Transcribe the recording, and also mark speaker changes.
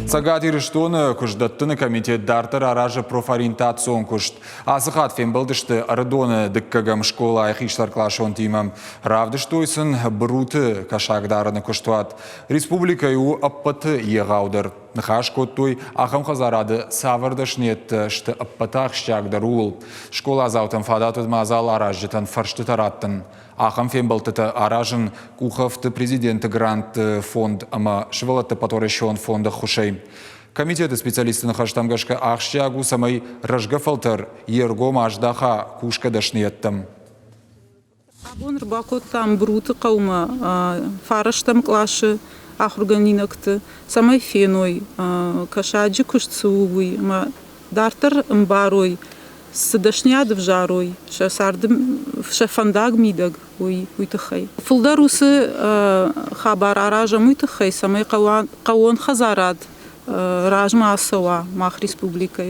Speaker 1: Сагати Риштоны куждаттыны комитет дартыр аражы профориентацион кушт. Асыхат фен білдішті ардоны діккагам школа айхишлар клашон тимам. Равдыштойсын бруты кашагдарыны куштуат. Республика ю аппаты еғаудыр. Нахаш коттой ахам хазарады савырдышнет шты аппатах шчагдарул. Школа заутын фадатыд мазал аражжытын фаршты тараттын. Ахам фен білтіті аражын куховты президенті грант фонд ама шывалатты паторещон фонда хушей. Комитеты специалисты нахаштамгашка ахшчагу самай рожгафалтар ерго маждаха кушка дашнеттам.
Speaker 2: Абон рбакоттам бруты каума фараштам клаши ахурганинакты самай феной кашаджи куштсууй ма дартар мбарой сдашняд в жарой шасардым шафандаг мидаг уйтахай фулдарусы хабар аража муйтахай самай кавон хазарад ражма асава мах республика